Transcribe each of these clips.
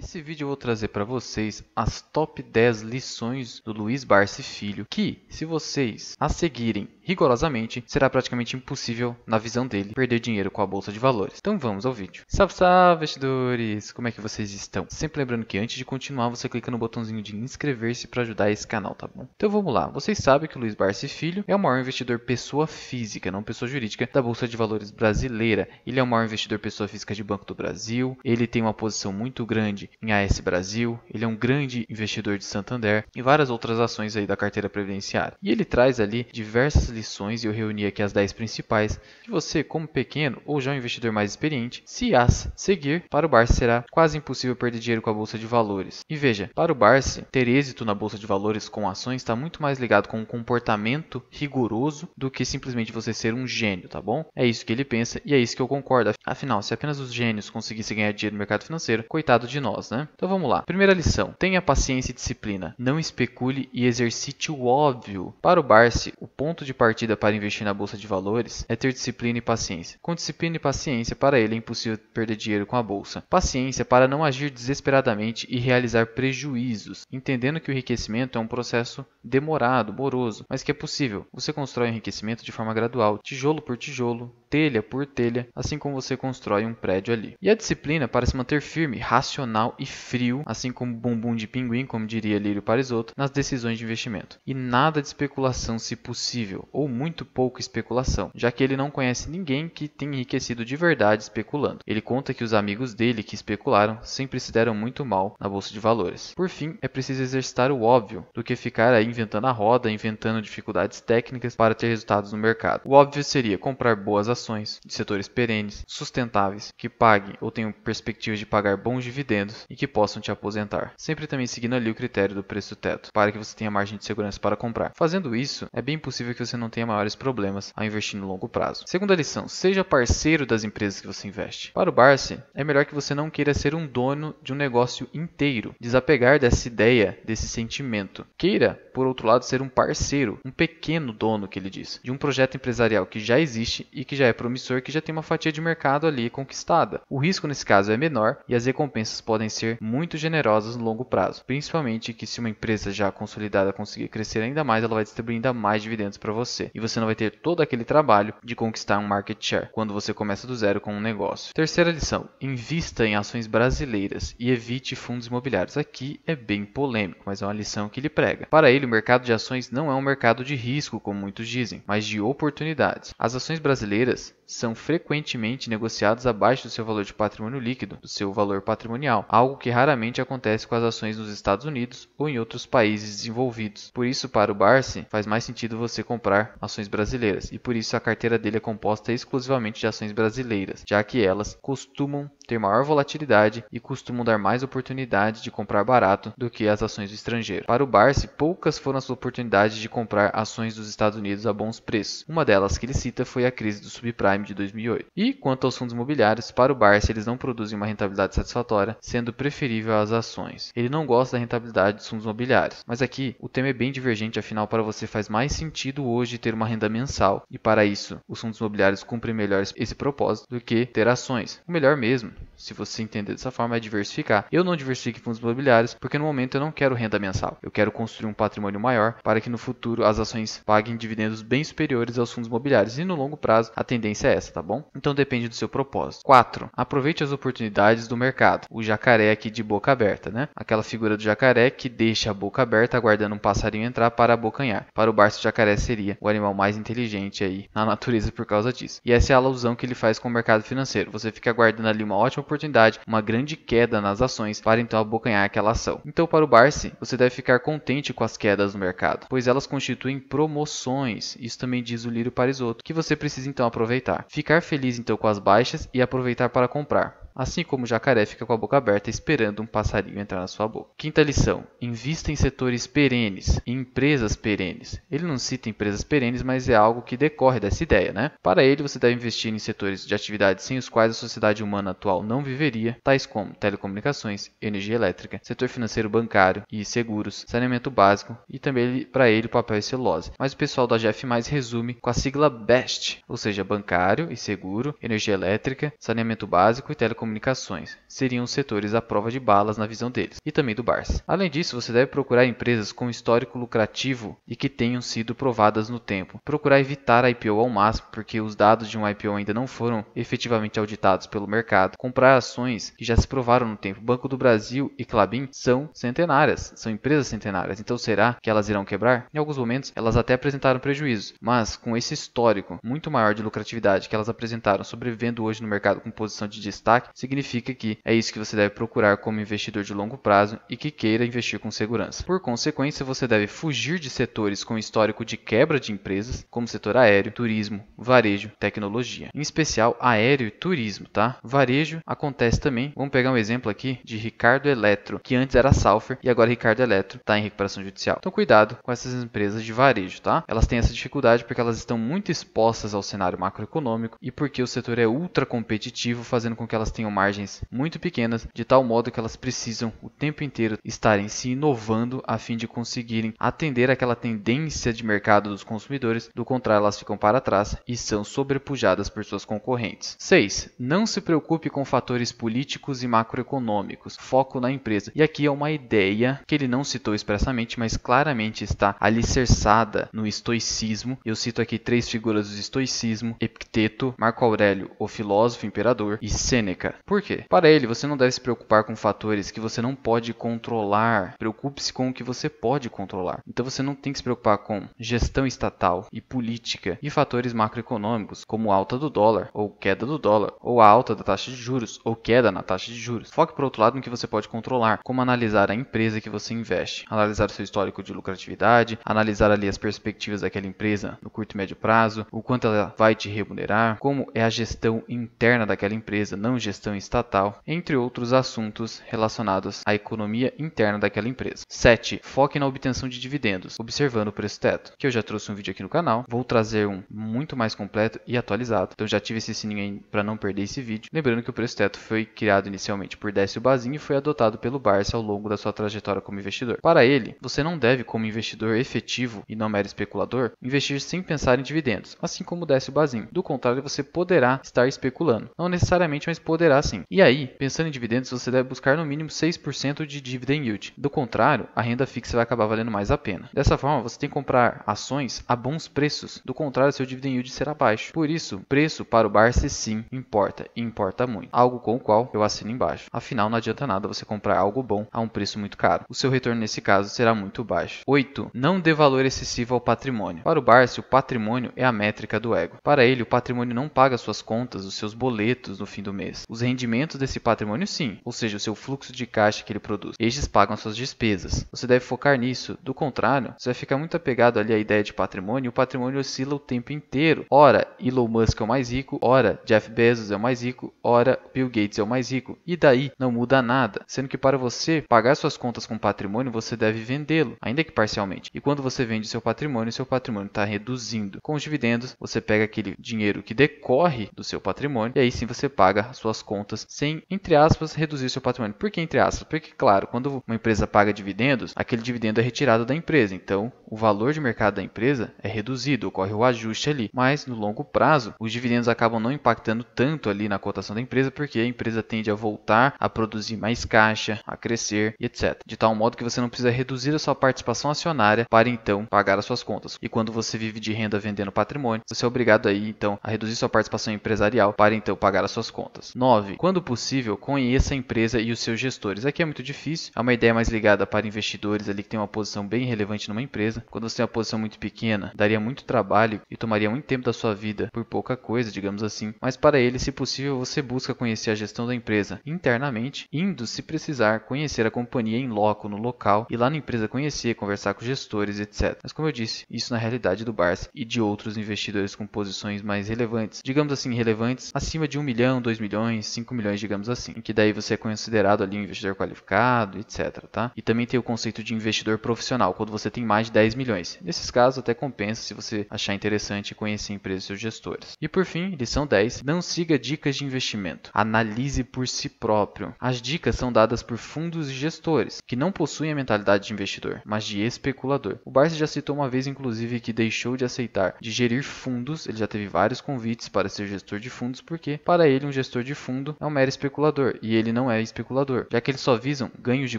Nesse vídeo eu vou trazer para vocês as top 10 lições do Luiz Barsi Filho, que, se vocês as seguirem rigorosamente, será praticamente impossível, na visão dele, perder dinheiro com a Bolsa de Valores. Então vamos ao vídeo. Salve, salve, investidores! Como é que vocês estão? Sempre lembrando que antes de continuar, você clica no botãozinho de inscrever-se para ajudar esse canal, tá bom? Então vamos lá. Vocês sabem que o Luiz Barsi Filho é o maior investidor pessoa física, não pessoa jurídica, da Bolsa de Valores brasileira. Ele é o maior investidor pessoa física de Banco do Brasil. Ele tem uma posição muito grande em AS Brasil, ele é um grande investidor de Santander e várias outras ações aí da carteira previdenciária. E ele traz ali diversas lições, e eu reuni aqui as 10 principais, que você, como pequeno ou já um investidor mais experiente, se as seguir, para o Barsi será quase impossível perder dinheiro com a Bolsa de Valores. E veja, para o Barsi, ter êxito na Bolsa de Valores com ações está muito mais ligado com um comportamento rigoroso do que simplesmente você ser um gênio, tá bom? É isso que ele pensa e é isso que eu concordo. Afinal, se apenas os gênios conseguissem ganhar dinheiro no mercado financeiro, coitado de nós, né? Então vamos lá. Primeira lição. Tenha paciência e disciplina. Não especule e exercite o óbvio. Para o Barsi, o ponto de partida para investir na Bolsa de Valores é ter disciplina e paciência. Com disciplina e paciência, para ele é impossível perder dinheiro com a Bolsa. Paciência para não agir desesperadamente e realizar prejuízos, entendendo que o enriquecimento é um processo demorado, moroso, mas que é possível. Você constrói o enriquecimento de forma gradual, tijolo por tijolo, telha por telha, assim como você constrói um prédio ali. E a disciplina para se manter firme, racional e frio, assim como bumbum de pinguim, como diria Lírio Parisotto, nas decisões de investimento. E nada de especulação se possível, ou muito pouca especulação, já que ele não conhece ninguém que tenha enriquecido de verdade especulando. Ele conta que os amigos dele que especularam sempre se deram muito mal na Bolsa de Valores. Por fim, é preciso exercitar o óbvio, do que ficar aí inventando a roda, inventando dificuldades técnicas para ter resultados no mercado. O óbvio seria comprar boas ações de setores perenes, sustentáveis, que paguem ou tenham perspectivas de pagar bons dividendos e que possam te aposentar. Sempre também seguindo ali o critério do preço teto, para que você tenha margem de segurança para comprar. Fazendo isso, é bem possível que você não tenha maiores problemas ao investir no longo prazo. Segunda lição, seja parceiro das empresas que você investe. Para o Barsi, é melhor que você não queira ser um dono de um negócio inteiro, desapegar dessa ideia, desse sentimento. Queira, por outro lado, ser um parceiro, um pequeno dono, que ele diz, de um projeto empresarial que já existe e que já é promissor, que já tem uma fatia de mercado ali conquistada. O risco nesse caso é menor e as recompensas podem ser muito generosas no longo prazo, principalmente que se uma empresa já consolidada conseguir crescer ainda mais, ela vai distribuir ainda mais dividendos para você e você não vai ter todo aquele trabalho de conquistar um market share quando você começa do zero com um negócio. Terceira lição, invista em ações brasileiras e evite fundos imobiliários. Aqui é bem polêmico, mas é uma lição que ele prega. Para ele, o mercado de ações não é um mercado de risco, como muitos dizem, mas de oportunidades. As ações brasileiras são frequentemente negociadas abaixo do seu valor de patrimônio líquido, do seu valor patrimonial, algo que raramente acontece com as ações nos Estados Unidos ou em outros países desenvolvidos. Por isso, para o Barsi, faz mais sentido você comprar ações brasileiras, e por isso a carteira dele é composta exclusivamente de ações brasileiras, já que elas costumam ter maior volatilidade e costumam dar mais oportunidade de comprar barato do que as ações do estrangeiro. Para o Barsi, poucas foram as oportunidades de comprar ações dos Estados Unidos a bons preços. Uma delas que ele cita foi a crise do subprime de 2008. E quanto aos fundos imobiliários, para o Barsi eles não produzem uma rentabilidade satisfatória, sendo preferível às ações. Ele não gosta da rentabilidade dos fundos imobiliários, mas aqui o tema é bem divergente, afinal para você faz mais sentido hoje ter uma renda mensal, e para isso os fundos imobiliários cumprem melhor esse propósito do que ter ações. O melhor mesmo, se você entender dessa forma, é diversificar. Eu não diversifico em fundos imobiliários porque no momento eu não quero renda mensal. Eu quero construir um patrimônio maior para que no futuro as ações paguem dividendos bem superiores aos fundos imobiliários. E no longo prazo a tendência é essa, tá bom? Então depende do seu propósito. 4. Aproveite as oportunidades do mercado. O jacaré aqui de boca aberta, né? Aquela figura do jacaré que deixa a boca aberta aguardando um passarinho entrar para abocanhar. Para o Barsi, o jacaré seria o animal mais inteligente aí na natureza por causa disso. E essa é a alusão que ele faz com o mercado financeiro. Você fica aguardando ali uma ótima oportunidade, uma grande queda nas ações para então abocanhar aquela ação. Então para o Barsi, você deve ficar contente com as quedas no mercado, pois elas constituem promoções. Isso também diz o Lírio Parisotto, que você precisa então aproveitar. Ficar feliz então com as baixas e aproveitar para comprar. Assim como o jacaré fica com a boca aberta esperando um passarinho entrar na sua boca. Quinta lição, invista em setores perenes, em empresas perenes. Ele não cita empresas perenes, mas é algo que decorre dessa ideia, né? Para ele, você deve investir em setores de atividades sem os quais a sociedade humana atual não viveria, tais como telecomunicações, energia elétrica, setor financeiro bancário e seguros, saneamento básico e também para ele o papel e celulose. Mas o pessoal da GF mais resume com a sigla BEST, ou seja, bancário e seguro, energia elétrica, saneamento básico e telecomunicações. telecomunicações. Seriam os setores à prova de balas na visão deles, e também do Barsi. Além disso, você deve procurar empresas com histórico lucrativo e que tenham sido provadas no tempo. Procurar evitar a IPO ao máximo, porque os dados de um IPO ainda não foram efetivamente auditados pelo mercado. Comprar ações que já se provaram no tempo. Banco do Brasil e Klabin são centenárias, são empresas centenárias. Então será que elas irão quebrar? Em alguns momentos elas até apresentaram prejuízos, mas com esse histórico muito maior de lucratividade que elas apresentaram, sobrevivendo hoje no mercado com posição de destaque, significa que é isso que você deve procurar como investidor de longo prazo e que queira investir com segurança. Por consequência, você deve fugir de setores com histórico de quebra de empresas, como setor aéreo, turismo, varejo, tecnologia. Em especial aéreo e turismo, tá? Varejo acontece também. Vamos pegar um exemplo aqui de Ricardo Eletro, que antes era Salfer e agora Ricardo Eletro está em recuperação judicial. Então cuidado com essas empresas de varejo, tá? Elas têm essa dificuldade porque elas estão muito expostas ao cenário macroeconômico e porque o setor é ultra competitivo, fazendo com que elas tenham margens muito pequenas, de tal modo que elas precisam o tempo inteiro estarem se inovando a fim de conseguirem atender aquela tendência de mercado dos consumidores. Do contrário, elas ficam para trás e são sobrepujadas por suas concorrentes. 6. Não se preocupe com fatores políticos e macroeconômicos. Foco na empresa. E aqui é uma ideia que ele não citou expressamente, mas claramente está alicerçada no estoicismo. Eu cito aqui 3 figuras do estoicismo: Epicteto, Marco Aurélio, o filósofo imperador, e Sêneca. Por quê? Para ele, você não deve se preocupar com fatores que você não pode controlar. Preocupe-se com o que você pode controlar. Então você não tem que se preocupar com gestão estatal e política e fatores macroeconômicos, como alta do dólar, ou queda do dólar, ou a alta da taxa de juros, ou queda na taxa de juros. Foque, por outro lado, no que você pode controlar, como analisar a empresa que você investe, analisar o seu histórico de lucratividade, analisar ali as perspectivas daquela empresa no curto e médio prazo, o quanto ela vai te remunerar, como é a gestão interna daquela empresa, não gestão estatal, entre outros assuntos relacionados à economia interna daquela empresa. 7. Foque na obtenção de dividendos, observando o preço teto, que eu já trouxe um vídeo aqui no canal, vou trazer um muito mais completo e atualizado, então já ative esse sininho aí para não perder esse vídeo. Lembrando que o preço teto foi criado inicialmente por Décio Bazin e foi adotado pelo Barsi ao longo da sua trajetória como investidor. Para ele, você não deve, como investidor efetivo e não mero especulador, investir sem pensar em dividendos, assim como Décio Bazin. Do contrário, você poderá estar especulando. Não necessariamente, mas poderá sim. E aí, pensando em dividendos, você deve buscar no mínimo 6% de dividend yield. Do contrário, a renda fixa vai acabar valendo mais a pena. Dessa forma, você tem que comprar ações a bons preços. Do contrário, seu dividend yield será baixo. Por isso, preço para o Barsi sim importa, e importa muito. Algo com o qual eu assino embaixo. Afinal, não adianta nada você comprar algo bom a um preço muito caro. O seu retorno nesse caso será muito baixo. 8. Não dê valor excessivo ao patrimônio. Para o Barsi, o patrimônio é a métrica do ego. Para ele, o patrimônio não paga suas contas, os seus boletos no fim do mês. Os rendimentos desse patrimônio sim, ou seja, o seu fluxo de caixa que ele produz. Estes pagam suas despesas. Você deve focar nisso. Do contrário, você vai ficar muito apegado ali à ideia de patrimônio e o patrimônio oscila o tempo inteiro. Ora, Elon Musk é o mais rico, ora, Jeff Bezos é o mais rico, ora, Bill Gates é o mais rico. E daí não muda nada. Sendo que para você pagar suas contas com patrimônio, você deve vendê-lo, ainda que parcialmente. E quando você vende seu patrimônio está reduzindo. Com os dividendos, você pega aquele dinheiro que decorre do seu patrimônio e aí sim você paga suas contas sem, entre aspas, reduzir seu patrimônio. Por que entre aspas? Porque, claro, quando uma empresa paga dividendos, aquele dividendo é retirado da empresa. Então, o valor de mercado da empresa é reduzido, ocorre o ajuste ali. Mas, no longo prazo, os dividendos acabam não impactando tanto ali na cotação da empresa, porque a empresa tende a voltar a produzir mais caixa, a crescer e etc. De tal modo que você não precisa reduzir a sua participação acionária para então pagar as suas contas. E quando você vive de renda vendendo patrimônio, você é obrigado aí então a reduzir sua participação empresarial para então pagar as suas contas. 9. Quando possível, conheça a empresa e os seus gestores. Aqui é muito difícil, é uma ideia mais ligada para investidores ali que tem uma posição bem relevante numa empresa. Quando você tem uma posição muito pequena, daria muito trabalho e tomaria muito tempo da sua vida por pouca coisa, digamos assim. Mas para ele, se possível, você busca conhecer a gestão da empresa internamente, indo, se precisar, conhecer a companhia em loco, no local, e lá na empresa conhecer, conversar com gestores, etc. Mas como eu disse, isso na realidade do Barsi e de outros investidores com posições mais relevantes, digamos assim, relevantes, acima de 1 milhão, 2 milhões, 5 milhões, digamos assim, em que daí você é considerado ali um investidor qualificado, etc, tá? E também tem o conceito de investidor profissional, quando você tem mais de 10 milhões. Nesses casos, até compensa se você achar interessante conhecer a empresa e seus gestores. E por fim, lição 10, não siga dicas de investimento. Analise por si próprio. As dicas são dadas por fundos e gestores, que não possuem a mentalidade de investidor, mas de especulador. O Barsi já citou uma vez, inclusive, que deixou de aceitar de gerir fundos. Ele já teve vários convites para ser gestor de fundos, porque para ele um gestor de fundos fundo é um mero especulador, e ele não é especulador, já que eles só visam ganhos de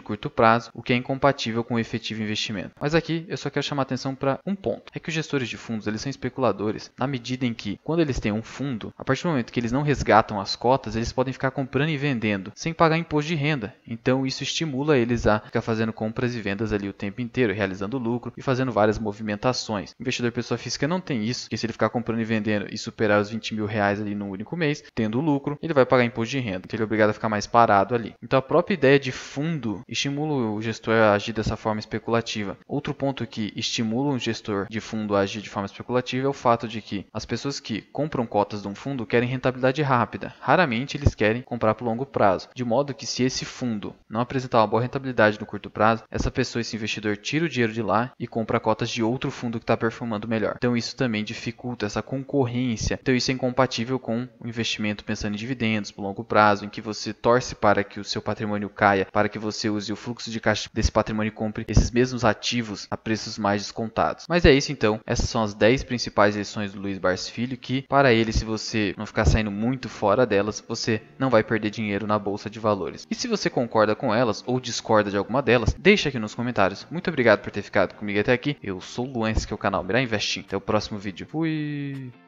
curto prazo, o que é incompatível com o efetivo investimento. Mas aqui eu só quero chamar atenção para um ponto, é que os gestores de fundos eles são especuladores na medida em que, quando eles têm um fundo, a partir do momento que eles não resgatam as cotas, eles podem ficar comprando e vendendo, sem pagar imposto de renda. Então isso estimula eles a ficar fazendo compras e vendas ali o tempo inteiro, realizando lucro e fazendo várias movimentações. O investidor pessoa física não tem isso, porque se ele ficar comprando e vendendo e superar os 20 mil reais ali no único mês, tendo lucro, ele vai pagar imposto de renda, então ele é obrigado a ficar mais parado ali. Então a própria ideia de fundo estimula o gestor a agir dessa forma especulativa. Outro ponto que estimula um gestor de fundo a agir de forma especulativa é o fato de que as pessoas que compram cotas de um fundo querem rentabilidade rápida. Raramente eles querem comprar por longo prazo, de modo que se esse fundo não apresentar uma boa rentabilidade no curto prazo, essa pessoa, esse investidor, tira o dinheiro de lá e compra cotas de outro fundo que está performando melhor. Então isso também dificulta essa concorrência. Então isso é incompatível com o investimento pensando em dividendos por longo prazo, em que você torce para que o seu patrimônio caia, para que você use o fluxo de caixa desse patrimônio e compre esses mesmos ativos a preços mais descontados. Mas é isso então, essas são as 10 principais lições do Luiz Barsi Filho, que para ele, se você não ficar saindo muito fora delas, você não vai perder dinheiro na bolsa de valores. E se você concorda com elas ou discorda de alguma delas, deixa aqui nos comentários. Muito obrigado por ter ficado comigo até aqui. Eu sou o Luan, esse que é o canal Mirar Investing. Até o próximo vídeo. Fui!